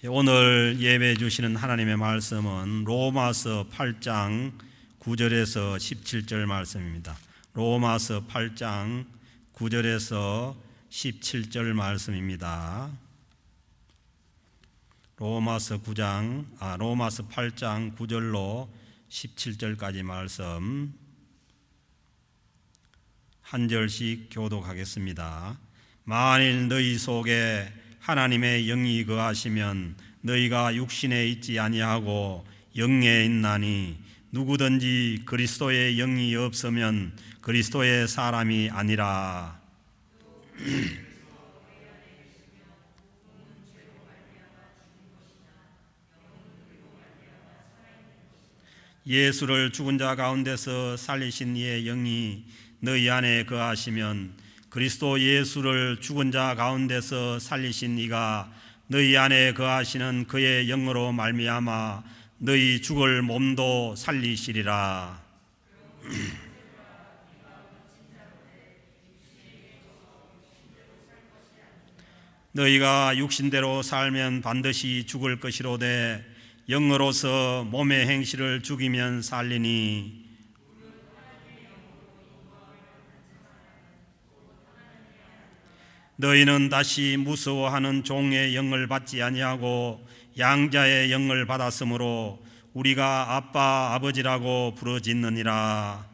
오늘 예배 주시는 하나님의 말씀은 로마서 8장 9절에서 17절 말씀입니다. 로마서 8장 9절에서 17절 말씀입니다. 로마서 8장 9절로 17절까지 말씀 한 절씩 교독하겠습니다. 만일 너희 속에 하나님의 영이 거하시면 너희가 육신에 있지 아니하고 영에 있나니 누구든지 그리스도의 영이 없으면 그리스도의 사람이 아니라. 예수를 죽은 자 가운데서 살리신 이의 영이 너희 안에 거하시면 그리스도 예수를 죽은 자 가운데서 살리신 이가 너희 안에 거하시는 그의 영으로 말미암아 너희 죽을 몸도 살리시리라. 너희가 육신대로 살면 반드시 죽을 것이로되 영으로서 몸의 행실을 죽이면 살리니. 너희는 다시 무서워하는 종의 영을 받지 아니하고 양자의 영을 받았으므로 우리가 아빠 아버지라고 부르짖느니라.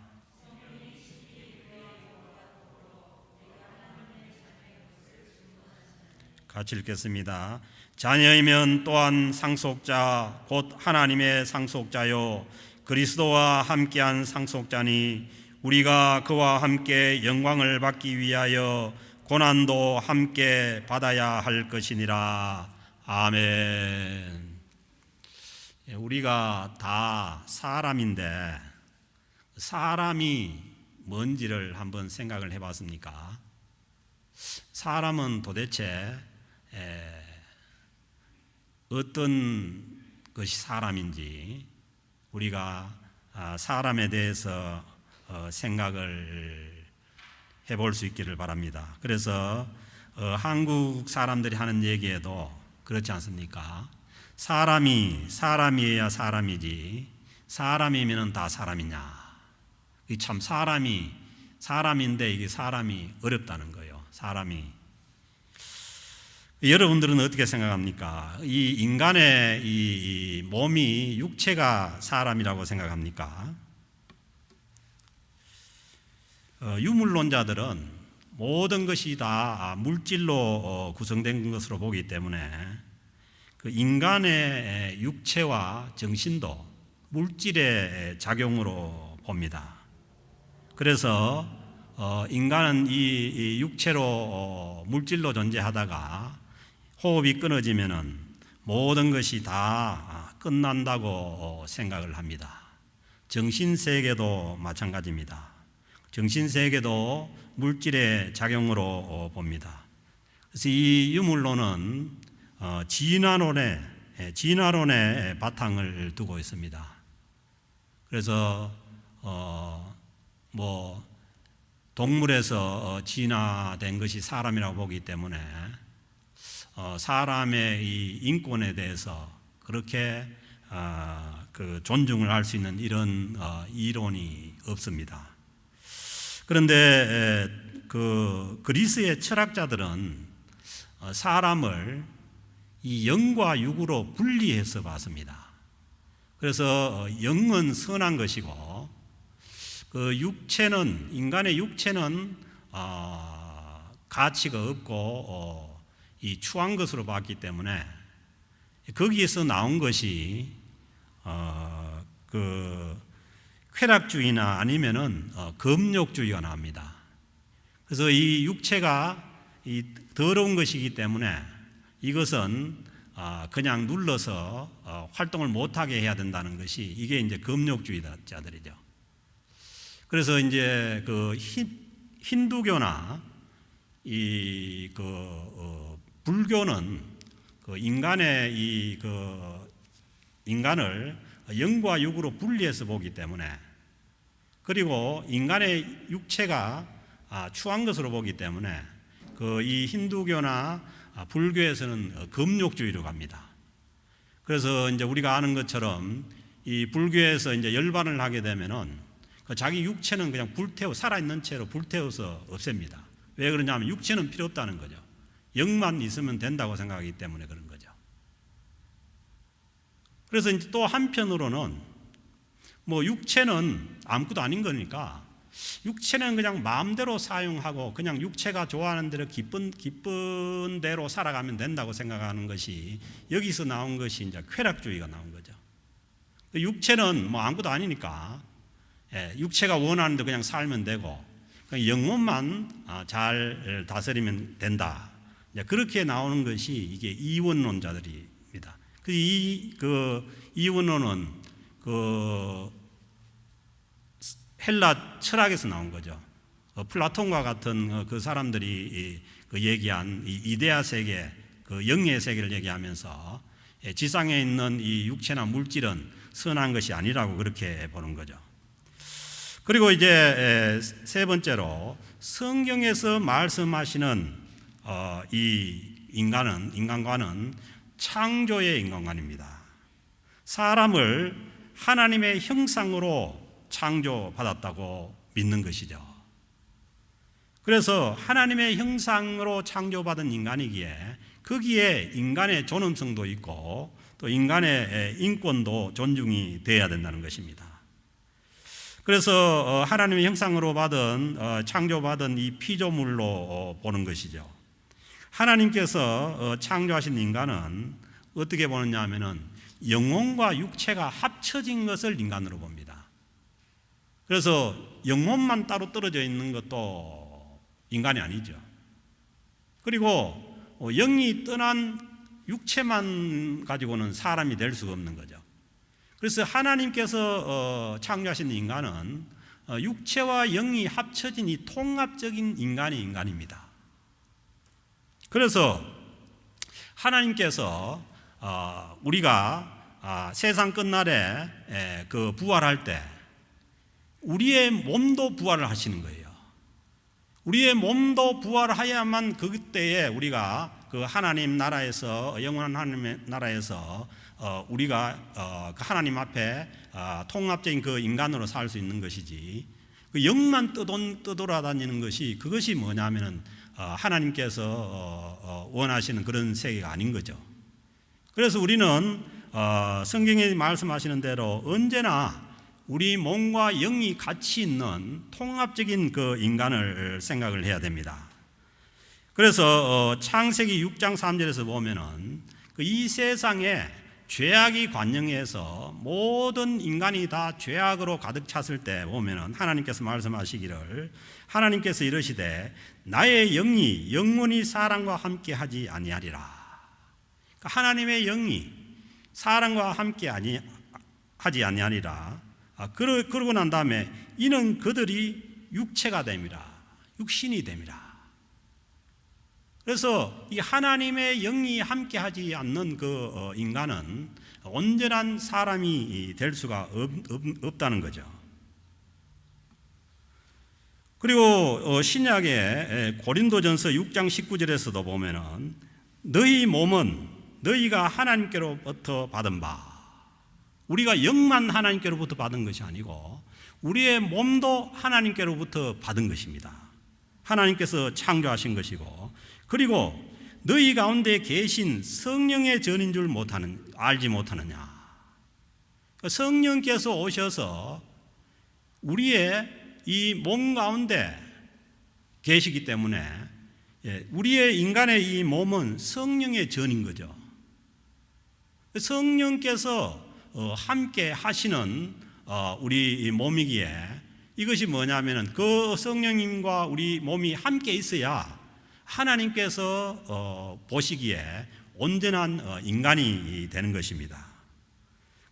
같이 읽겠습니다. 자녀이면 또한 상속자 곧 하나님의 상속자요 그리스도와 함께한 상속자니 우리가 그와 함께 영광을 받기 위하여 고난도 함께 받아야 할 것이니라. 아멘. 우리가 다 사람인데 사람이 뭔지를 한번 생각을 해봤습니까? 사람은 도대체 어떤 것이 사람인지 우리가 사람에 대해서 생각을 해볼 수 있기를 바랍니다. 그래서 한국 사람들이 하는 얘기에도 그렇지 않습니까? 사람이어야 사람이지 사람이면 다 사람이냐? 참 사람인데 이게 사람이 어렵다는 거예요. 사람이. 여러분들은 어떻게 생각합니까? 이 인간의 이 몸이 육체가 사람이라고 생각합니까? 유물론자들은 모든 것이 다 물질로 구성된 것으로 보기 때문에 그 인간의 육체와 정신도 물질의 작용으로 봅니다. 그래서 인간은 이 육체로 물질로 존재하다가 호흡이 끊어지면은 모든 것이 다 끝난다고 생각을 합니다. 정신세계도 마찬가지입니다. 정신세계도 물질의 작용으로 봅니다. 그래서 이 유물론은 진화론의 바탕을 두고 있습니다. 그래서 동물에서 진화된 것이 사람이라고 보기 때문에 사람의 이 인권에 대해서 그렇게 존중을 할 수 있는 이런 이론이 없습니다. 그런데 그리스의 철학자들은 사람을 이 영과 육으로 분리해서 봤습니다. 그래서 영은 선한 것이고 인간의 육체는 가치가 없고 이 추한 것으로 봤기 때문에 거기에서 나온 것이 쾌락주의나 아니면은 금욕주의가 나옵니다. 그래서 이 육체가 이 더러운 것이기 때문에 이것은 그냥 눌러서 활동을 못하게 해야 된다는 것이 이게 이제 금욕주의자들이죠. 그래서 이제 힌두교나 불교는 인간을 영과 육으로 분리해서 보기 때문에 그리고 인간의 육체가 추한 것으로 보기 때문에 이 힌두교나 불교에서는 금욕주의로 갑니다. 그래서 이제 우리가 아는 것처럼 이 불교에서 이제 열반을 하게 되면은 그 자기 육체는 그냥 살아있는 채로 불태워서 없앱니다. 왜 그러냐면 육체는 필요 없다는 거죠. 영만 있으면 된다고 생각하기 때문에 그런 거죠. 그래서 이제 또 한편으로는 뭐 육체는 아무것도 아닌 거니까 육체는 그냥 마음대로 사용하고 그냥 육체가 좋아하는 대로 기쁜 대로 살아가면 된다고 생각하는 것이 여기서 나온 것이 이제 쾌락주의가 나온 거죠. 육체는 뭐 아무것도 아니니까 육체가 원하는 대로 그냥 살면 되고 그냥 영혼만 잘 다스리면 된다. 그렇게 나오는 것이 이게 이원론자들입니다. 그 이원론은 그 헬라 철학에서 나온 거죠. 플라톤과 같은 그 사람들이 그 얘기한 이 이데아 세계, 그 영의 세계를 얘기하면서 지상에 있는 이 육체나 물질은 선한 것이 아니라고 그렇게 보는 거죠. 그리고 이제 세 번째로 성경에서 말씀하시는 이 인간관은 창조의 인간관입니다. 사람을 하나님의 형상으로 창조받았다고 믿는 것이죠. 그래서 하나님의 형상으로 창조받은 인간이기에 거기에 인간의 존엄성도 있고 또 인간의 인권도 존중이 되어야 된다는 것입니다. 그래서 하나님의 형상으로 창조받은 이 피조물로 보는 것이죠. 하나님께서 창조하신 인간은 어떻게 보느냐 하면은 영혼과 육체가 합쳐진 것을 인간으로 봅니다. 그래서 영혼만 따로 떨어져 있는 것도 인간이 아니죠. 그리고 영이 떠난 육체만 가지고는 사람이 될 수가 없는 거죠. 그래서 하나님께서 창조하신 인간은 육체와 영이 합쳐진 이 통합적인 인간이 인간입니다. 그래서 하나님께서 우리가 세상 끝날에 그 부활할 때 우리의 몸도 부활을 하시는 거예요. 우리의 몸도 부활하야만 그때에 우리가 그 하나님 나라에서 영원한 하나님의 나라에서 우리가 그 하나님 앞에 통합적인 그 인간으로 살 수 있는 것이지 그 영만 떠돌아다니는 것이 그것이 뭐냐면은 하나님께서 원하시는 그런 세계가 아닌 거죠. 그래서 우리는 성경에 말씀하시는 대로 언제나 우리 몸과 영이 같이 있는 통합적인 그 인간을 생각을 해야 됩니다. 그래서 창세기 6장 3절에서 보면은 이 세상에 죄악이 관영해서 모든 인간이 다 죄악으로 가득 찼을 때 보면은 하나님께서 말씀하시기를 하나님께서 이르시되 나의 영이 영원히 사람과 함께 하지 아니하리라. 하나님의 영이 사람과 함께 하지 아니하리라. 그러고 난 다음에 이는 그들이 육체가 됩니다. 육신이 됩니다. 그래서 이 하나님의 영이 함께하지 않는 그 인간은 온전한 사람이 될 수가 없다는 거죠. 그리고 신약의 고린도전서 6장 19절에서도 보면은 너희 몸은 너희가 하나님께로부터 받은 바, 우리가 영만 하나님께로부터 받은 것이 아니고 우리의 몸도 하나님께로부터 받은 것입니다. 하나님께서 창조하신 것이고, 그리고 너희 가운데 계신 성령의 전인 줄 알지 못하느냐. 성령께서 오셔서 우리의 이 몸 가운데 계시기 때문에 우리의 인간의 이 몸은 성령의 전인 거죠. 성령께서 함께 하시는 우리 몸이기에 이것이 뭐냐면은 그 성령님과 우리 몸이 함께 있어야 하나님께서 보시기에 온전한 인간이 되는 것입니다.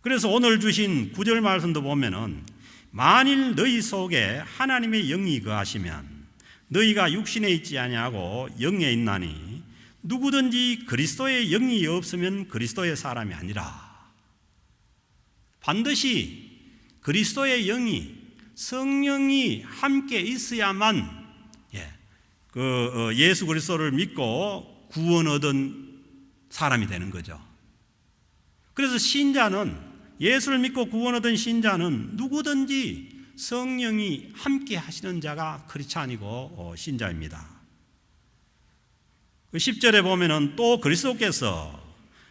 그래서 오늘 주신 9절 말씀도 보면은 만일 너희 속에 하나님의 영이 거하시면 너희가 육신에 있지 아니하고 영에 있나니 누구든지 그리스도의 영이 없으면 그리스도의 사람이 아니라. 반드시 그리스도의 영이 성령이 함께 있어야만 예수 그리스도를 믿고 구원 얻은 사람이 되는 거죠. 그래서 신자는, 예수를 믿고 구원 얻은 신자는 누구든지 성령이 함께 하시는 자가 크리스찬이고 신자입니다. 10절에 보면은 또 그리스도께서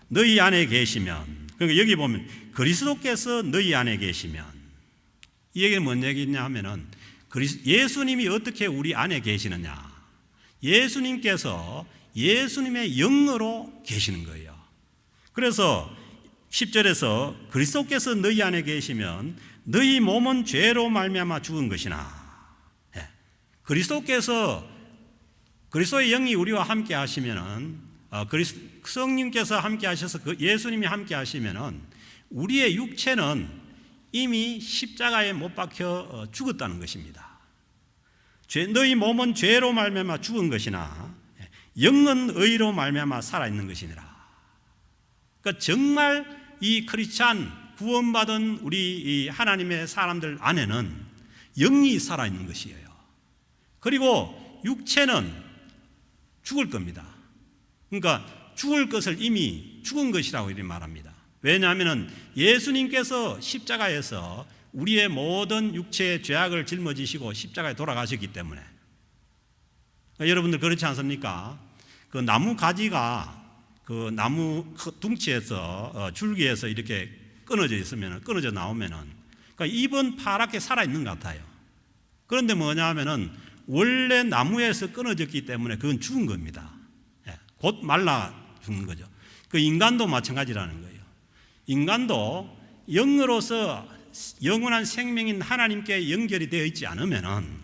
너희 안에 계시면, 그러니까 여기 보면 그리스도께서 너희 안에 계시면, 이 얘기는 뭔 얘기냐 하면은 예수님이 어떻게 우리 안에 계시느냐, 예수님께서 예수님의 영으로 계시는 거예요. 그래서 10절에서 그리스도께서 너희 안에 계시면 너희 몸은 죄로 말미암아 죽은 것이나, 그리스도의 영이 우리와 함께 하시면은, 성령께서 함께 하셔서 예수님이 함께 하시면은 우리의 육체는 이미 십자가에 못 박혀 죽었다는 것입니다. 너희 몸은 죄로 말미암아 죽은 것이나 영은 의로 말미암아 살아있는 것이니라. 그러니까 정말 이 크리스찬 구원받은 우리 하나님의 사람들 안에는 영이 살아있는 것이에요. 그리고 육체는 죽을 겁니다. 그러니까 죽을 것을 이미 죽은 것이라고 이렇게 말합니다. 왜냐하면 예수님께서 십자가에서 우리의 모든 육체의 죄악을 짊어지시고 십자가에 돌아가셨기 때문에. 그러니까 여러분들 그렇지 않습니까? 그 나무 가지가 그 나무 둥치에서 줄기에서 이렇게 끊어져 있으면, 끊어져 나오면은, 그러니까 잎은 파랗게 살아있는 것 같아요. 그런데 뭐냐 하면은 원래 나무에서 끊어졌기 때문에 그건 죽은 겁니다. 곧 말라 죽는 거죠. 그 인간도 마찬가지라는 거예요. 인간도 영으로서 영원한 생명인 하나님께 연결이 되어 있지 않으면은,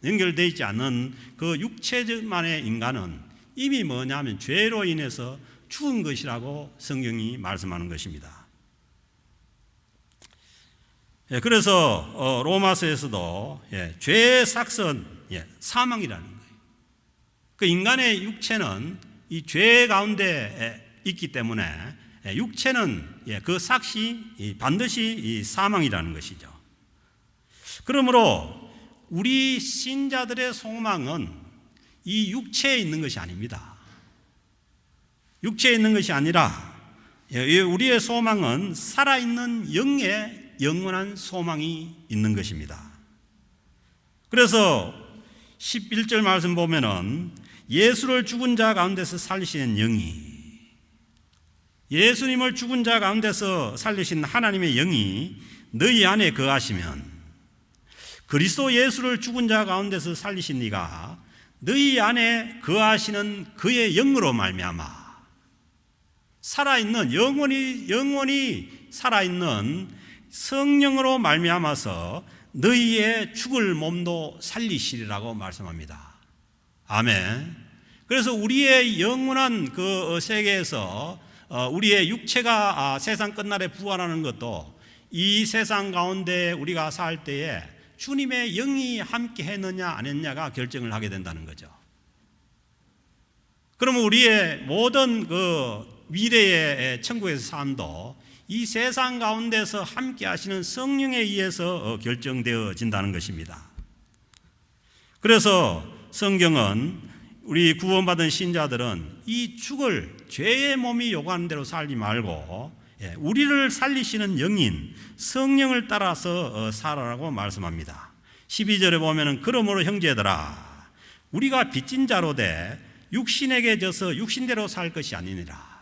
연결되어 있지 않은 그 육체만의 인간은 이미 뭐냐 하면 죄로 인해서 죽은 것이라고 성경이 말씀하는 것입니다. 그래서 로마서에서도 죄의 삭은 사망이라는 거예요. 그 인간의 육체는 이 죄 가운데 있기 때문에 육체는 그 삭이 반드시 사망이라는 것이죠. 그러므로 우리 신자들의 소망은 이 육체에 있는 것이 아닙니다. 육체에 있는 것이 아니라 우리의 소망은 살아있는 영의 영원한 소망이 있는 것입니다. 그래서 11절 말씀 보면은 예수를 죽은 자 가운데서 살리시는 영이, 예수님을 죽은 자 가운데서 살리신 하나님의 영이 너희 안에 거하시면, 그리스도 예수를 죽은 자 가운데서 살리신 이가 너희 안에 거하시는 그의 영으로 말미암아 살아있는, 영원히 살아있는 성령으로 말미암아서 너희의 죽을 몸도 살리시리라고 말씀합니다. 아멘. 그래서 우리의 영원한 그 세계에서 우리의 육체가 세상 끝날에 부활하는 것도 이 세상 가운데 우리가 살 때에 주님의 영이 함께 했느냐 안 했느냐가 결정을 하게 된다는 거죠. 그러면 우리의 모든 그 미래의 천국에서 삶도 이 세상 가운데서 함께 하시는 성령에 의해서 결정되어진다는 것입니다. 그래서 성경은 우리 구원받은 신자들은 이 죽을 죄의 몸이 요구하는 대로 살지 말고 우리를 살리시는 영인 성령을 따라서 살아라고 말씀합니다. 12절에 보면은 그러므로 형제들아 우리가 빚진 자로 돼 육신에게 져서 육신대로 살 것이 아니니라.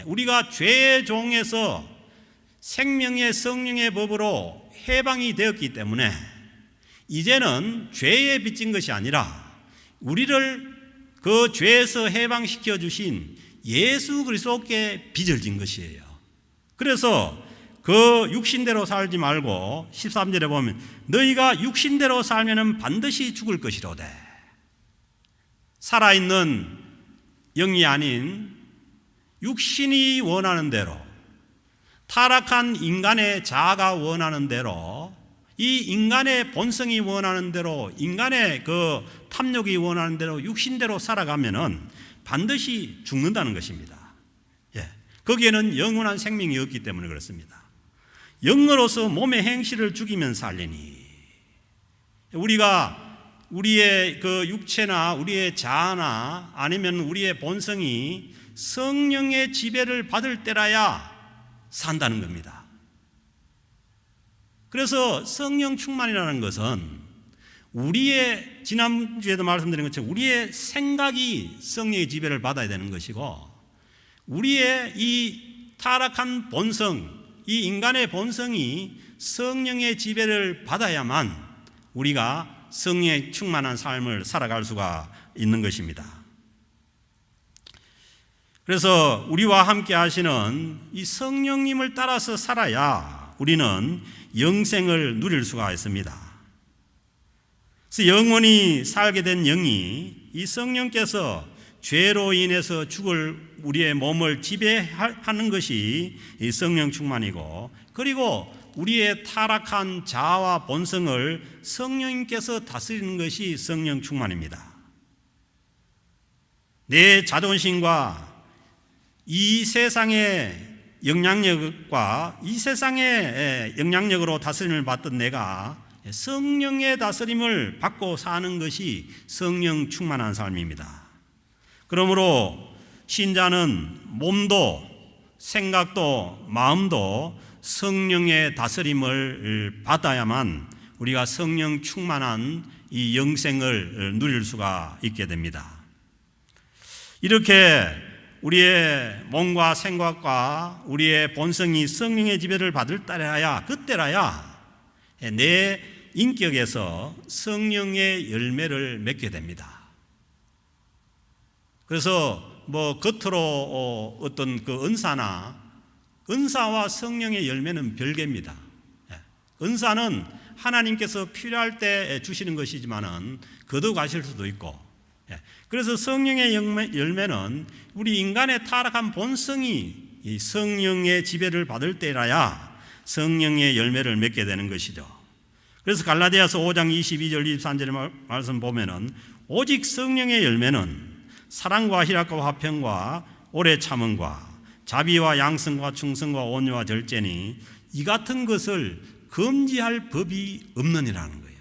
우리가 죄의 종에서 생명의 성령의 법으로 해방이 되었기 때문에 이제는 죄에 빚진 것이 아니라 우리를 그 죄에서 해방시켜 주신 예수 그리스도께 빚을 진 것이에요. 그래서 그 육신대로 살지 말고 13절에 보면 너희가 육신대로 살면은 반드시 죽을 것이로되 살아있는 영이 아닌 육신이 원하는 대로, 타락한 인간의 자아가 원하는 대로, 이 인간의 본성이 원하는 대로, 인간의 그 탐욕이 원하는 대로 육신대로 살아가면은 반드시 죽는다는 것입니다. 거기에는 영원한 생명이 없기 때문에 그렇습니다. 영으로서 몸의 행실을 죽이면 살리니, 우리가 우리의 그 육체나 우리의 자아나 아니면 우리의 본성이 성령의 지배를 받을 때라야 산다는 겁니다. 그래서 성령 충만이라는 것은 우리의, 지난주에도 말씀드린 것처럼 우리의 생각이 성령의 지배를 받아야 되는 것이고, 우리의 이 타락한 본성, 이 인간의 본성이 성령의 지배를 받아야만 우리가 성령의 충만한 삶을 살아갈 수가 있는 것입니다. 그래서 우리와 함께 하시는 이 성령님을 따라서 살아야 우리는 영생을 누릴 수가 있습니다. 그래서 영원히 살게 된 영이 이 성령께서 죄로 인해서 죽을 우리의 몸을 지배하는 것이 이 성령 충만이고, 그리고 우리의 타락한 자아와 본성을 성령님께서 다스리는 것이 성령 충만입니다. 내 자존심과 이 세상의 영향력과 이 세상의 영향력으로 다스림을 받던 내가 성령의 다스림을 받고 사는 것이 성령 충만한 삶입니다. 그러므로 신자는 몸도 생각도 마음도 성령의 다스림을 받아야만 우리가 성령 충만한 이 영생을 누릴 수가 있게 됩니다. 이렇게 우리의 몸과 생각과 우리의 본성이 성령의 지배를 받을 때라야, 그때라야 내 인격에서 성령의 열매를 맺게 됩니다. 그래서 겉으로 어떤 그 은사와 성령의 열매는 별개입니다. 은사는 하나님께서 필요할 때 주시는 것이지만은 거둬가실 수도 있고, 그래서 성령의 열매는 우리 인간의 타락한 본성이 이 성령의 지배를 받을 때라야 성령의 열매를 맺게 되는 것이죠. 그래서 갈라디아서 5장 22절 23절의 말씀 보면은 오직 성령의 열매는 사랑과 희락과 화평과 오래 참음과 자비와 양성과 충성과 온유와 절제니 이 같은 것을 금지할 법이 없느니라는 거예요.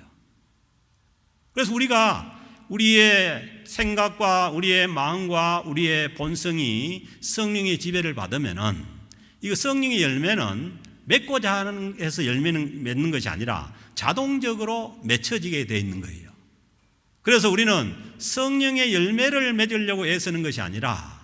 그래서 우리가 우리의 생각과 우리의 마음과 우리의 본성이 성령의 지배를 받으면은, 이거 성령의 열매는 맺고자 하는 해서 열매는 맺는 것이 아니라 자동적으로 맺혀지게 되어 있는 거예요. 그래서 우리는 성령의 열매를 맺으려고 애쓰는 것이 아니라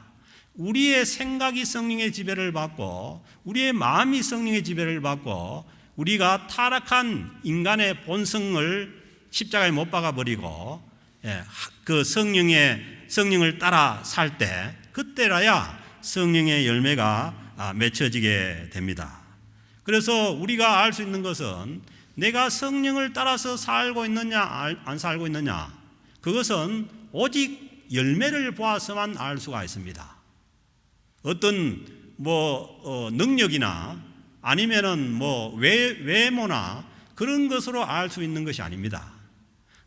우리의 생각이 성령의 지배를 받고 우리의 마음이 성령의 지배를 받고 우리가 타락한 인간의 본성을 십자가에 못 박아버리고 그 성령을 따라 살 때, 그때라야 성령의 열매가 맺혀지게 됩니다. 그래서 우리가 알 수 있는 것은 내가 성령을 따라서 살고 있느냐 안 살고 있느냐, 그것은 오직 열매를 보아서만 알 수가 있습니다. 어떤 능력이나 아니면은 외모나 그런 것으로 알 수 있는 것이 아닙니다.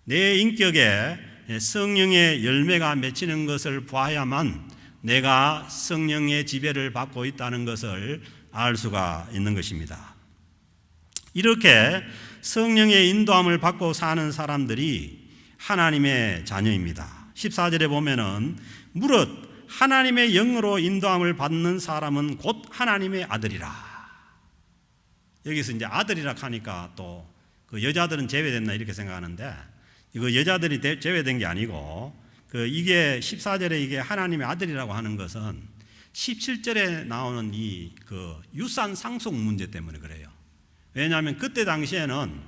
내 인격에 성령의 열매가 맺히는 것을 보아야만 내가 성령의 지배를 받고 있다는 것을 알 수가 있는 것입니다. 이렇게 성령의 인도함을 받고 사는 사람들이 하나님의 자녀입니다. 14절에 보면은 무릇 하나님의 영으로 인도함을 받는 사람은 곧 하나님의 아들이라. 여기서 이제 아들이라 하니까 또 그 여자들은 제외됐나 이렇게 생각하는데, 이거 여자들이 제외된 게 아니고, 이게 14절에 이게 하나님의 아들이라고 하는 것은 17절에 나오는 이 유산 상속 문제 때문에 그래요. 왜냐하면 그때 당시에는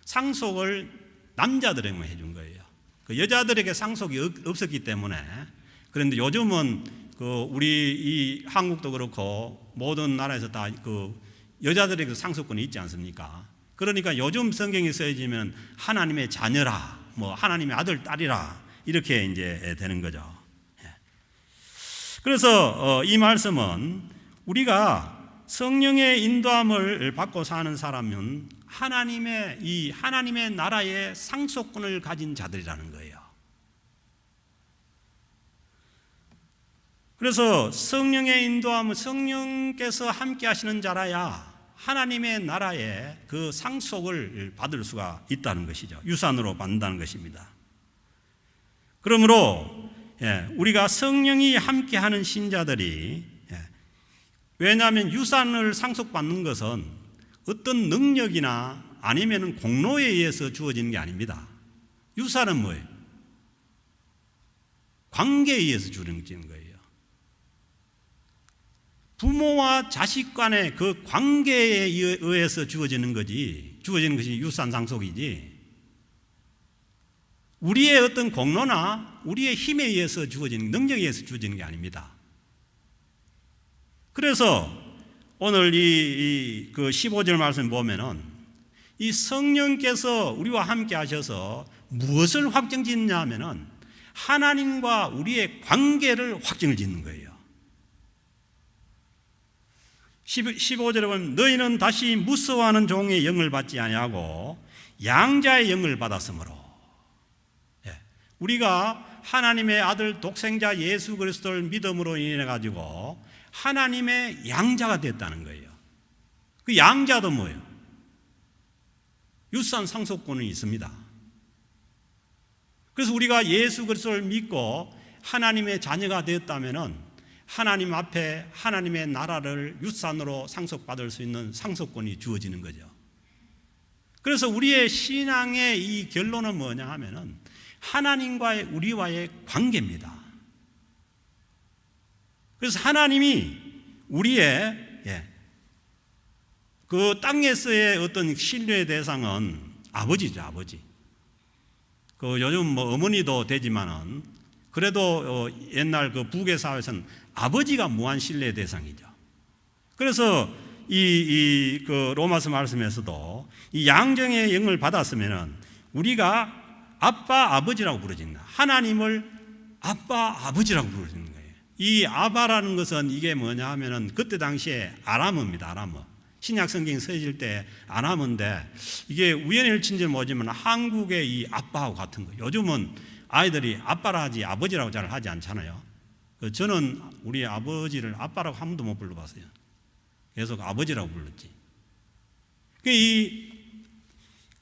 상속을 남자들에게만 해준 거예요. 여자들에게 상속이 없었기 때문에. 그런데 요즘은 우리 이 한국도 그렇고 모든 나라에서 다 여자들에게 상속권이 있지 않습니까? 그러니까 요즘 성경에 쓰여지면 하나님의 자녀라, 하나님의 아들, 딸이라 이렇게 이제 되는 거죠. 그래서 이 말씀은 우리가 성령의 인도함을 받고 사는 사람은 하나님의 나라의 상속권을 가진 자들이라는 거예요. 그래서 성령의 인도함은 성령께서 함께 하시는 자라야 하나님의 나라의 그 상속을 받을 수가 있다는 것이죠. 유산으로 받는다는 것입니다. 그러므로 우리가 성령이 함께하는 신자들이 왜냐하면 유산을 상속받는 것은 어떤 능력이나 아니면 공로에 의해서 주어지는 게 아닙니다. 유산은 뭐예요? 관계에 의해서 주어지는 거예요. 부모와 자식 간의 그 관계에 의해서 주어지는 것이 유산 상속이지, 우리의 어떤 공로나 우리의 힘에 의해서 주어지는, 능력에 의해서 주어지는 게 아닙니다. 그래서 오늘 그 15절 말씀 보면은 이 성령께서 우리와 함께 하셔서 무엇을 확정짓냐 하면은 하나님과 우리의 관계를 확정을 짓는 거예요. 15절에 보면 너희는 다시 무서워하는 종의 영을 받지 아니하고 양자의 영을 받았으므로, 우리가 하나님의 아들 독생자 예수 그리스도를 믿음으로 인해 가지고 하나님의 양자가 됐다는 거예요. 그 양자도 뭐예요? 유산 상속권이 있습니다. 그래서 우리가 예수 그리스도를 믿고 하나님의 자녀가 되었다면은 하나님 앞에 하나님의 나라를 유산으로 상속받을 수 있는 상속권이 주어지는 거죠. 그래서 우리의 신앙의 이 결론은 뭐냐 하면은 하나님과의 우리와의 관계입니다. 그래서 하나님이 우리의 그 땅에서의 어떤 신뢰의 대상은 아버지죠, 아버지. 그 요즘 뭐 어머니도 되지만은 그래도 옛날 그 북의 사회에서는 아버지가 무한 신뢰의 대상이죠. 그래서 그 로마서 말씀에서도 이 양정의 영을 받았으면은 우리가 아빠 아버지라고 부르진다. 하나님을 아빠 아버지라고 부르는 거예요. 이 아바라는 것은 이게 뭐냐 하면은 그때 당시에 아람어입니다. 아람어. 신약 성경 써질 때 아람어인데 이게 우연히 일친지 모르지만 한국의 이 아빠하고 같은 거예요. 요즘은 아이들이 아빠라 하지 아버지라고 잘 하지 않잖아요. 저는 우리 아버지를 아빠라고 한 번도 못 불러봤어요. 계속 아버지라고 불렀지.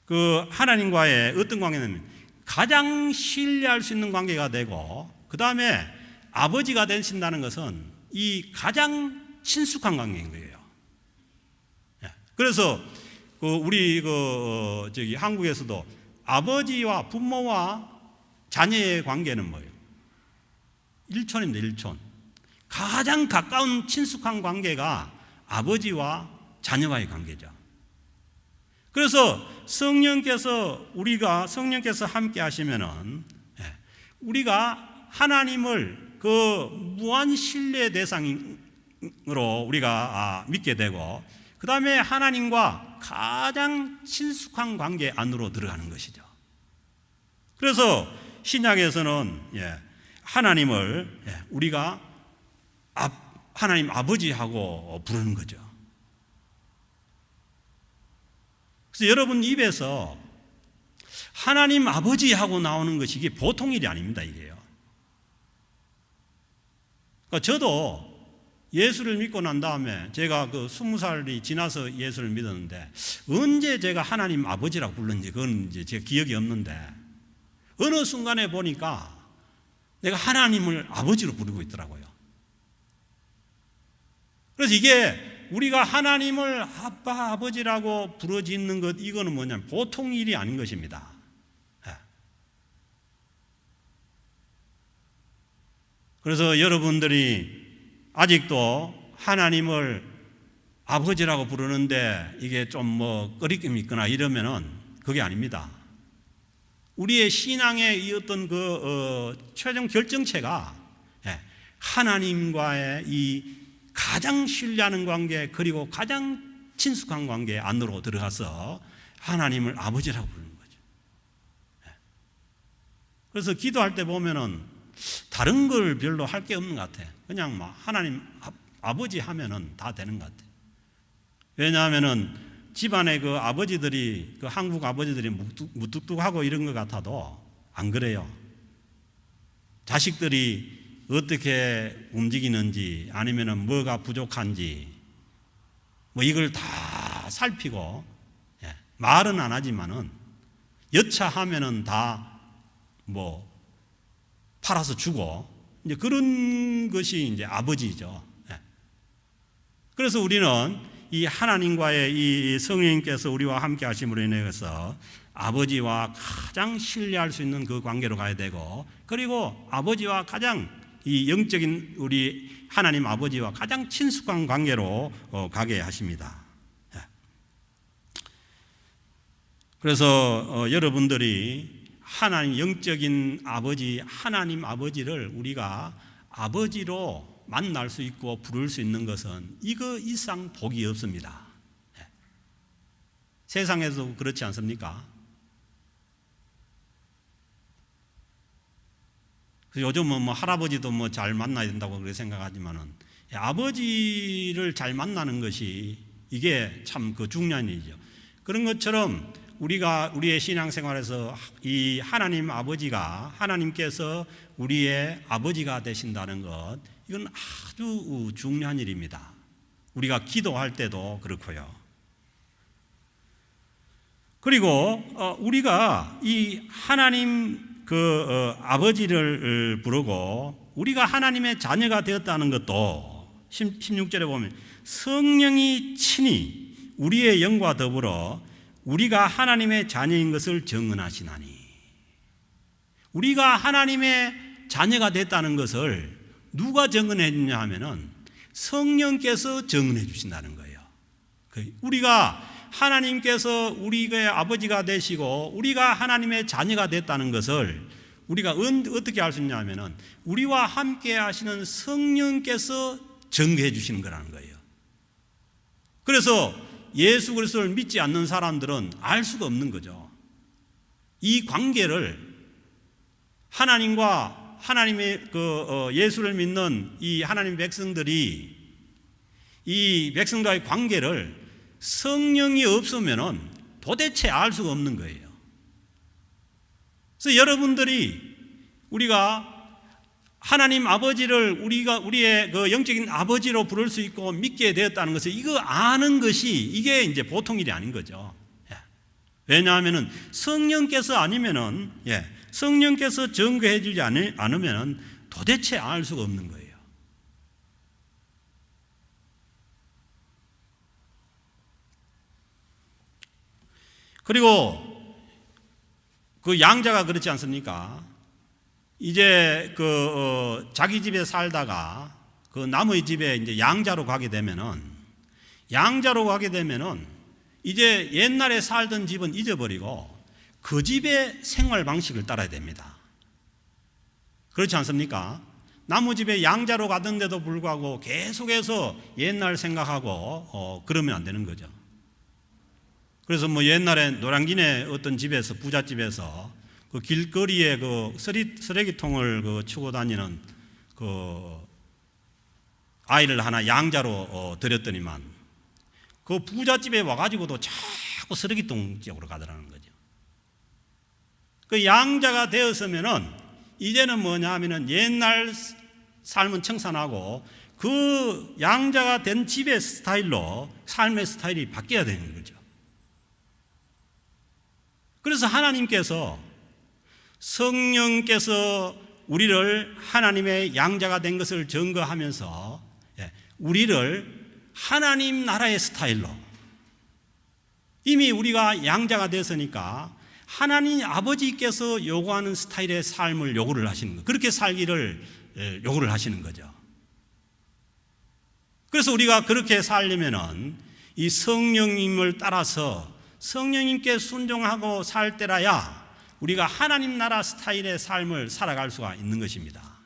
그 하나님과의 어떤 관계는 가장 신뢰할 수 있는 관계가 되고, 그 다음에 아버지가 되신다는 것은 이 가장 친숙한 관계인 거예요. 그래서 우리 한국에서도 아버지와 부모와 자녀의 관계는 뭐예요? 일촌입니다, 일촌. 가장 가까운 친숙한 관계가 아버지와 자녀와의 관계죠. 그래서 성령께서 함께 하시면은 우리가 하나님을 그 무한 신뢰 대상으로 우리가 믿게 되고, 그 다음에 하나님과 가장 친숙한 관계 안으로 들어가는 것이죠. 그래서 신약에서는 하나님을 우리가 하나님 아버지하고 부르는 거죠. 그래서 여러분 입에서 하나님 아버지하고 나오는 것이 이게 보통 일이 아닙니다, 이게요. 그러니까 저도 예수를 믿고 난 다음에 제가 20살이 지나서 예수를 믿었는데 언제 제가 하나님 아버지라고 불렀는지 그건 이제 제 기억이 없는데 어느 순간에 보니까 내가 하나님을 아버지로 부르고 있더라고요. 그래서 이게 우리가 하나님을 아빠, 아버지라고 부르짖는 것, 이거는 뭐냐면 보통 일이 아닌 것입니다. 그래서 여러분들이 아직도 하나님을 아버지라고 부르는데 이게 좀 뭐 꺼리낌이 있거나 이러면은 그게 아닙니다. 우리의 신앙의 이 어떤 최종 결정체가 하나님과의 이 가장 신뢰하는 관계, 그리고 가장 친숙한 관계 안으로 들어가서 하나님을 아버지라고 부르는 거죠. 그래서 기도할 때 보면은 다른 걸 별로 할 게 없는 것 같아. 그냥 막 하나님 아버지 하면은 다 되는 것 같아. 왜냐하면은 집안에 아버지들이, 한국 아버지들이 무뚝뚝하고 이런 것 같아도 안 그래요. 자식들이 어떻게 움직이는지 아니면은 뭐가 부족한지 뭐 이걸 다 살피고, 말은 안 하지만은 여차하면은 다 뭐 팔아서 주고, 이제 그런 것이 이제 아버지죠. 그래서 우리는 이 하나님과의 이 성령님께서 우리와 함께 하심으로 인해서 아버지와 가장 신뢰할 수 있는 그 관계로 가야 되고, 그리고 아버지와 가장 이 영적인 우리 하나님 아버지와 가장 친숙한 관계로 가게 하십니다. 그래서 여러분들이 하나님 영적인 아버지, 하나님 아버지를 우리가 아버지로 만날 수 있고 부를 수 있는 것은 이거 이상 복이 없습니다. 세상에도 그렇지 않습니까? 요즘은 뭐 할아버지도 뭐 잘 만나야 된다고 그렇게 생각하지만은 아버지를 잘 만나는 것이 이게 참 그 중요한 일이죠. 그런 것처럼 우리가 우리의 신앙생활에서 이 하나님 아버지가, 하나님께서 우리의 아버지가 되신다는 것, 이건 아주 중요한 일입니다. 우리가 기도할 때도 그렇고요. 그리고 우리가 이 하나님 아버지를 부르고 우리가 하나님의 자녀가 되었다는 것도 16절에 보면 성령이 친히 우리의 영과 더불어 우리가 하나님의 자녀인 것을 증언하시나니, 우리가 하나님의 자녀가 됐다는 것을 누가 증언해 주냐 하면은 성령께서 증언해 주신다는 거예요. 우리가 하나님께서 우리의 아버지가 되시고 우리가 하나님의 자녀가 됐다는 것을 우리가 어떻게 알 수 있냐 하면은 우리와 함께 하시는 성령께서 증거해 주시는 거라는 거예요. 그래서 예수 그리스도를 믿지 않는 사람들은 알 수가 없는 거죠. 이 관계를 하나님과 하나님의 예수를 믿는 이 하나님 백성들이 이 백성과의 관계를 성령이 없으면은 도대체 알 수가 없는 거예요. 그래서 여러분들이 우리가 하나님 아버지를 우리가 우리의 그 영적인 아버지로 부를 수 있고 믿게 되었다는 것을 이거 아는 것이 이게 이제 보통 일이 아닌 거죠. 왜냐하면은 성령께서 아니면은 성령께서 증거해 주지 않으면은 도대체 알 수가 없는 거예요. 그리고 그 양자가 그렇지 않습니까? 이제 자기 집에 살다가 그 남의 집에 이제 양자로 가게 되면은 이제 옛날에 살던 집은 잊어버리고 그 집의 생활 방식을 따라야 됩니다. 그렇지 않습니까? 남의 집에 양자로 가던데도 불구하고 계속해서 옛날 생각하고 그러면 안 되는 거죠. 그래서 뭐 옛날에 노량진의 어떤 집에서, 부잣집에서 그 길거리에 그 쓰레기통을 치고 다니는 그 아이를 하나 양자로 들였더니만 그 부잣집에 와가지고도 자꾸 쓰레기통 쪽으로 가더라는 거죠. 그 양자가 되었으면은 이제는 뭐냐 하면은 옛날 삶은 청산하고 그 양자가 된 집의 스타일로 삶의 스타일이 바뀌어야 되는 거죠. 그래서 하나님께서 성령께서 우리를 하나님의 양자가 된 것을 증거하면서 우리를 하나님 나라의 스타일로, 이미 우리가 양자가 됐으니까 하나님 아버지께서 요구하는 스타일의 삶을 요구를 하시는 거예요. 그렇게 살기를 요구를 하시는 거죠. 그래서 우리가 그렇게 살려면은 이 성령님을 따라서 성령님께 순종하고 살 때라야 우리가 하나님 나라 스타일의 삶을 살아갈 수가 있는 것입니다.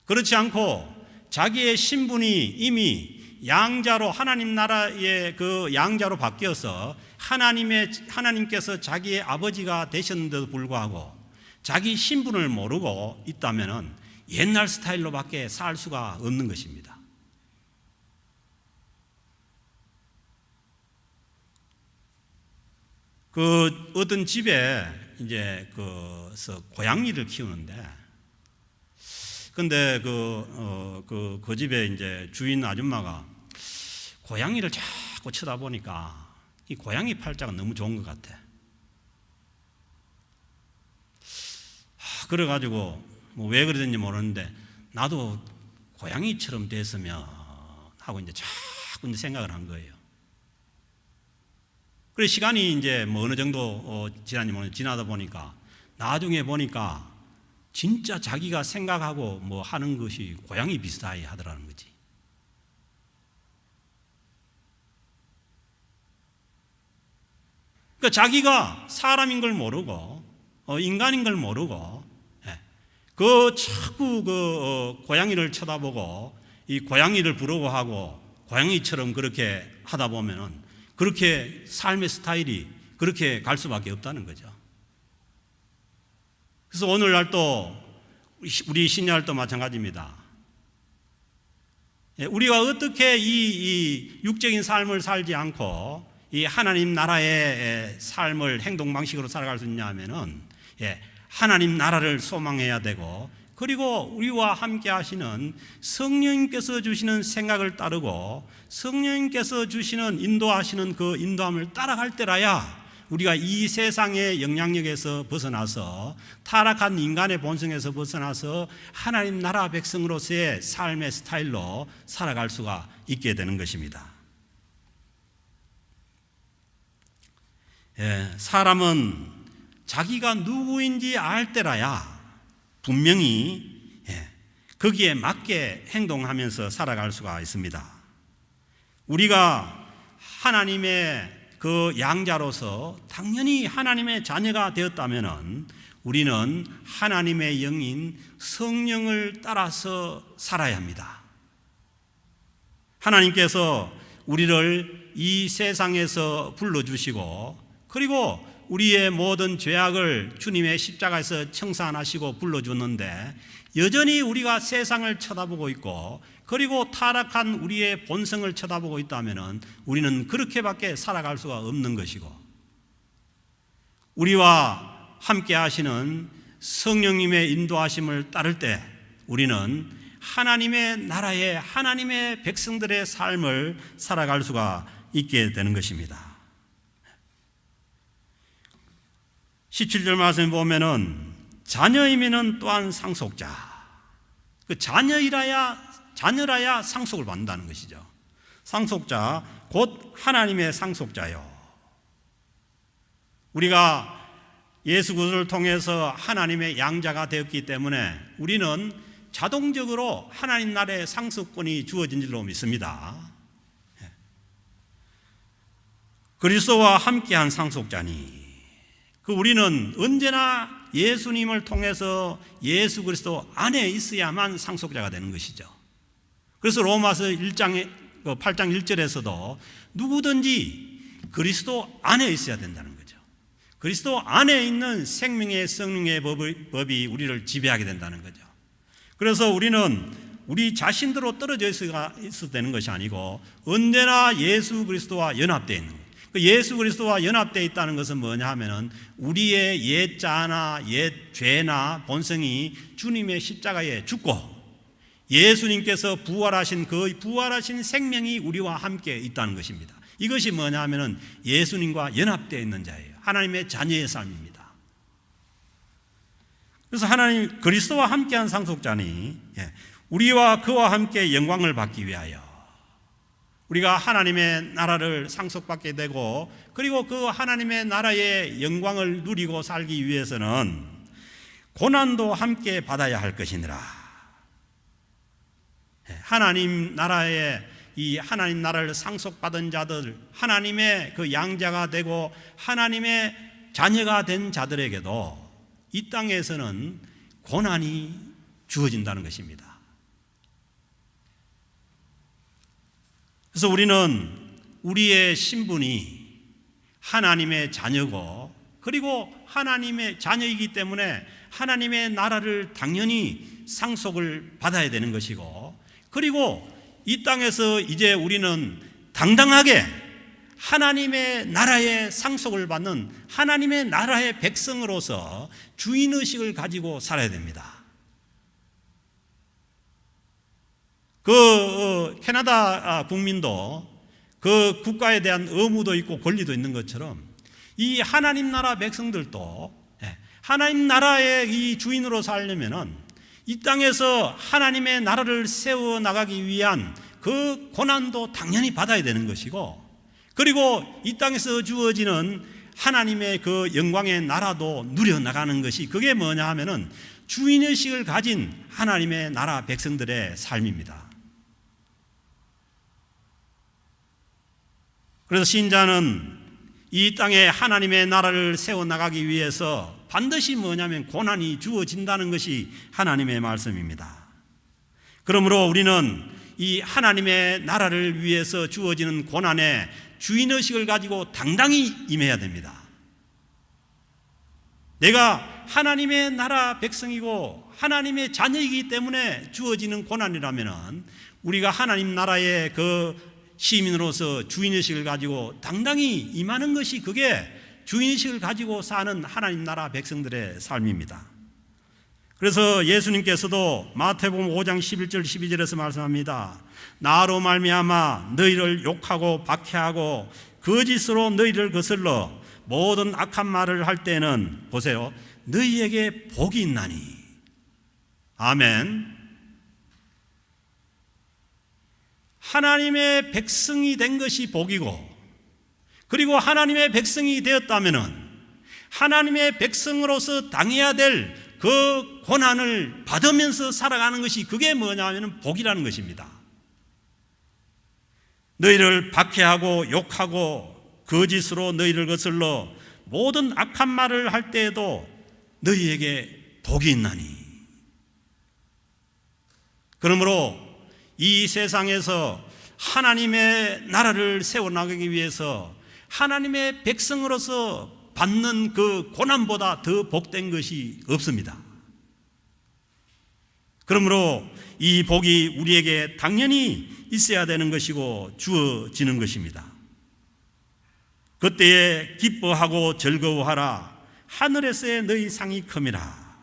그렇지 않고 자기의 신분이 이미 양자로, 하나님 나라의 그 양자로 바뀌어서 하나님께서 자기의 아버지가 되셨는데도 불구하고 자기 신분을 모르고 있다면은 옛날 스타일로밖에 살 수가 없는 것입니다. 그 어떤 집에 이제 고양이를 키우는데, 근데 그 집에 이제 주인 아줌마가 고양이를 자꾸 쳐다보니까 이 고양이 팔자가 너무 좋은 것 같아. 그래가지고 뭐 왜 그러는지 모르는데 나도 고양이처럼 됐으면 하고 이제 자꾸 이제 생각을 한 거예요. 그래서 시간이 이제 뭐 어느 정도 지나다 보니까 나중에 보니까 진짜 자기가 생각하고 뭐 하는 것이 고양이 비슷하게 하더라는 거지. 그러니까 자기가 사람인 걸 모르고 인간인 걸 모르고 자꾸 고양이를 쳐다보고 이 고양이를 부러워하고 고양이처럼 그렇게 하다 보면은 그렇게 삶의 스타일이 그렇게 갈 수밖에 없다는 거죠. 그래서 오늘날도 우리 신약도 마찬가지입니다. 우리가 어떻게 이 육적인 삶을 살지 않고 이 하나님 나라의 삶을 행동 방식으로 살아갈 수 있냐 하면은 하나님 나라를 소망해야 되고, 그리고 우리와 함께 하시는 성령님께서 주시는 생각을 따르고 성령님께서 주시는 인도하시는 그 인도함을 따라갈 때라야 우리가 이 세상의 영향력에서 벗어나서 타락한 인간의 본성에서 벗어나서 하나님 나라 백성으로서의 삶의 스타일로 살아갈 수가 있게 되는 것입니다. 사람은 자기가 누구인지 알 때라야 분명히 거기에 맞게 행동하면서 살아갈 수가 있습니다. 우리가 하나님의 그 양자로서 당연히 하나님의 자녀가 되었다면 우리는 하나님의 영인 성령을 따라서 살아야 합니다. 하나님께서 우리를 이 세상에서 불러주시고, 그리고 우리의 모든 죄악을 주님의 십자가에서 청산하시고 불러주는데 여전히 우리가 세상을 쳐다보고 있고, 그리고 타락한 우리의 본성을 쳐다보고 있다면 우리는 그렇게밖에 살아갈 수가 없는 것이고, 우리와 함께 하시는 성령님의 인도하심을 따를 때 우리는 하나님의 나라의 하나님의 백성들의 삶을 살아갈 수가 있게 되는 것입니다. 17절 말씀에 보면은 자녀이면은 또한 상속자. 그 자녀라야 상속을 받는다는 것이죠. 상속자 곧 하나님의 상속자요. 우리가 예수 그리스도를 통해서 하나님의 양자가 되었기 때문에 우리는 자동적으로 하나님 나라의 상속권이 주어진 줄로 믿습니다. 그리스도와 함께한 상속자니 우리는 언제나 예수님을 통해서 예수 그리스도 안에 있어야만 상속자가 되는 것이죠. 그래서 로마서 8장 1절에서도 누구든지 그리스도 안에 있어야 된다는 거죠. 그리스도 안에 있는 생명의 성령의 법이 우리를 지배하게 된다는 거죠. 그래서 우리는 우리 자신들로 떨어져 있어야 되는 것이 아니고 언제나 예수 그리스도와 연합되어 있는 거예요. 예수 그리스도와 연합되어 있다는 것은 뭐냐 하면은 우리의 옛 자나 옛 죄나 본성이 주님의 십자가에 죽고 예수님께서 부활하신 그 부활하신 생명이 우리와 함께 있다는 것입니다. 이것이 뭐냐 하면은 예수님과 연합되어 있는 자예요. 하나님의 자녀의 삶입니다. 그래서 하나님 그리스도와 함께한 상속자니 우리와 그와 함께 영광을 받기 위하여 우리가 하나님의 나라를 상속받게 되고, 그리고 그 하나님의 나라의 영광을 누리고 살기 위해서는 고난도 함께 받아야 할 것이니라. 하나님 나라의 이 하나님 나라를 상속받은 자들, 하나님의 그 양자가 되고 하나님의 자녀가 된 자들에게도 이 땅에서는 고난이 주어진다는 것입니다. 그래서 우리는 우리의 신분이 하나님의 자녀고, 그리고 하나님의 자녀이기 때문에 하나님의 나라를 당연히 상속을 받아야 되는 것이고, 그리고 이 땅에서 이제 우리는 당당하게 하나님의 나라의 상속을 받는 하나님의 나라의 백성으로서 주인의식을 가지고 살아야 됩니다. 캐나다 국민도 그 국가에 대한 의무도 있고 권리도 있는 것처럼 이 하나님 나라 백성들도 하나님 나라의 이 주인으로 살려면은 이 땅에서 하나님의 나라를 세워 나가기 위한 그 고난도 당연히 받아야 되는 것이고, 그리고 이 땅에서 주어지는 하나님의 그 영광의 나라도 누려나가는 것이, 그게 뭐냐 하면은 주인의식을 가진 하나님의 나라 백성들의 삶입니다. 그래서 신자는 이 땅에 하나님의 나라를 세워나가기 위해서 반드시 뭐냐면 고난이 주어진다는 것이 하나님의 말씀입니다. 그러므로 우리는 이 하나님의 나라를 위해서 주어지는 고난에 주인의식을 가지고 당당히 임해야 됩니다. 내가 하나님의 나라 백성이고 하나님의 자녀이기 때문에 주어지는 고난이라면 우리가 하나님 나라의 그 시민으로서 주인의식을 가지고 당당히 임하는 것이, 그게 주인의식을 가지고 사는 하나님 나라 백성들의 삶입니다. 그래서 예수님께서도 마태복음 5장 11절 12절에서 말씀합니다. 나로 말미암아 너희를 욕하고 박해하고 거짓으로 너희를 거슬러 모든 악한 말을 할 때는 보세요, 너희에게 복이 있나니. 아멘. 하나님의 백성이 된 것이 복이고, 그리고 하나님의 백성이 되었다면 하나님의 백성으로서 당해야 될 그 고난을 받으면서 살아가는 것이, 그게 뭐냐면 복이라는 것입니다. 너희를 박해하고 욕하고 거짓으로 너희를 거슬러 모든 악한 말을 할 때에도 너희에게 복이 있나니. 그러므로 이 세상에서 하나님의 나라를 세워나가기 위해서 하나님의 백성으로서 받는 그 고난보다 더 복된 것이 없습니다. 그러므로 이 복이 우리에게 당연히 있어야 되는 것이고 주어지는 것입니다. 그때에 기뻐하고 즐거워하라. 하늘에서의 너희 상이 큼이라.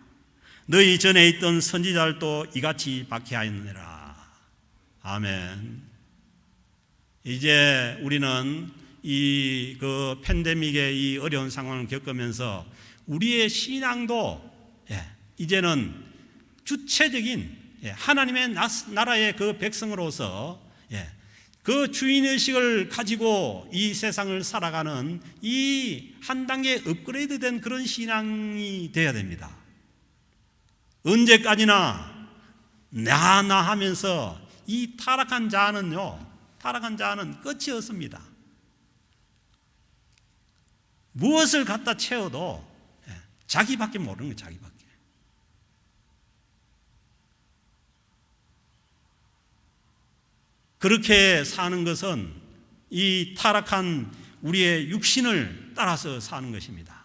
너희 전에 있던 선지자들도 이같이 박해하였느니라. 아멘. 이제 우리는 이 그 팬데믹의 이 어려운 상황을 겪으면서 우리의 신앙도 이제는 주체적인 하나님의 나라의 그 백성으로서 그 주인의식을 가지고 이 세상을 살아가는 이 한 단계 업그레이드된 그런 신앙이 되어야 됩니다. 언제까지나 나 하면서 이 타락한 자는 끝이 없습니다. 무엇을 갖다 채워도 자기밖에 모르는 거예요. 자기밖에. 그렇게 사는 것은 이 타락한 우리의 육신을 따라서 사는 것입니다.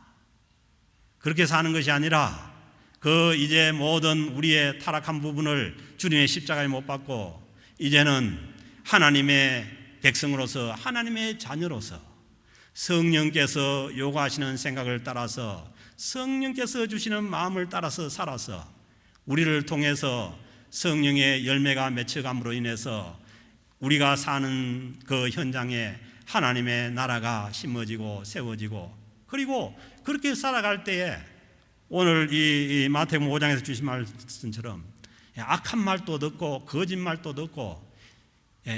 그렇게 사는 것이 아니라 그 이제 모든 우리의 타락한 부분을 주님의 십자가에 못 박고 이제는 하나님의 백성으로서, 하나님의 자녀로서 성령께서 요구하시는 생각을 따라서, 성령께서 주시는 마음을 따라서 살아서 우리를 통해서 성령의 열매가 맺혀감으로 인해서 우리가 사는 그 현장에 하나님의 나라가 심어지고 세워지고, 그리고 그렇게 살아갈 때에 오늘 이 마태복음 5장에서 주신 말씀처럼 악한 말도 듣고 거짓말도 듣고,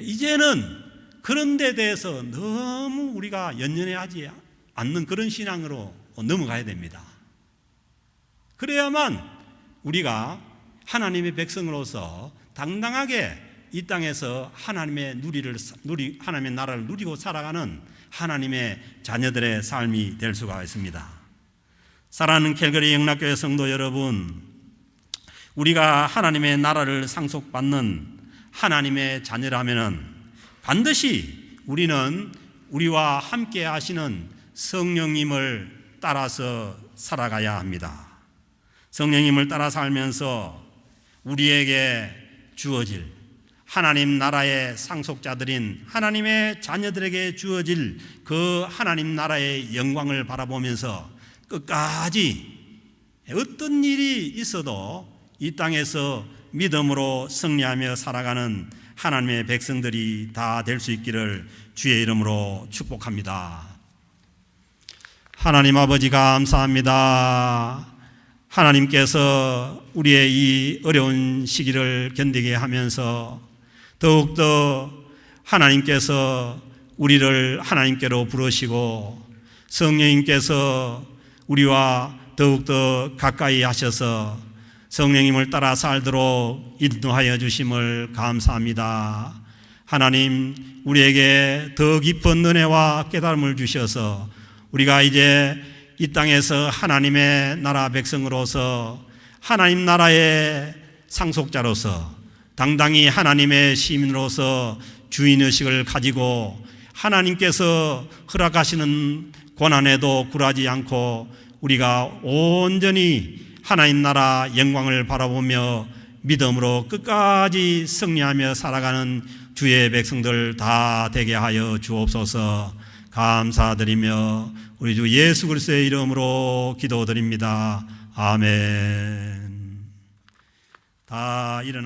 이제는 그런 데 대해서 너무 우리가 연연해하지 않는 그런 신앙으로 넘어가야 됩니다. 그래야만 우리가 하나님의 백성으로서 당당하게 이 땅에서 하나님의 나라를 누리고 살아가는 하나님의 자녀들의 삶이 될 수가 있습니다. 사랑하는 캘거리 영락교회 성도 여러분, 우리가 하나님의 나라를 상속받는 하나님의 자녀라면은 반드시 우리는 우리와 함께 하시는 성령님을 따라서 살아가야 합니다. 성령님을 따라 살면서 우리에게 주어질 하나님 나라의 상속자들인 하나님의 자녀들에게 주어질 그 하나님 나라의 영광을 바라보면서 끝까지 어떤 일이 있어도 이 땅에서 믿음으로 승리하며 살아가는 하나님의 백성들이 다 될 수 있기를 주의 이름으로 축복합니다. 하나님 아버지 감사합니다. 하나님께서 우리의 이 어려운 시기를 견디게 하면서 더욱더 하나님께서 우리를 하나님께로 부르시고 성령님께서 우리와 더욱더 가까이 하셔서 성령님을 따라 살도록 인도하여 주심을 감사합니다. 하나님, 우리에게 더 깊은 은혜와 깨달음을 주셔서 우리가 이제 이 땅에서 하나님의 나라 백성으로서 하나님 나라의 상속자로서 당당히 하나님의 시민으로서 주인의식을 가지고 하나님께서 허락하시는 고난에도 굴하지 않고 우리가 온전히 하나님 나라 영광을 바라보며 믿음으로 끝까지 승리하며 살아가는 주의 백성들 다 되게 하여 주옵소서. 감사드리며 우리 주 예수 그리스도의 이름으로 기도드립니다. 아멘. 다 일어나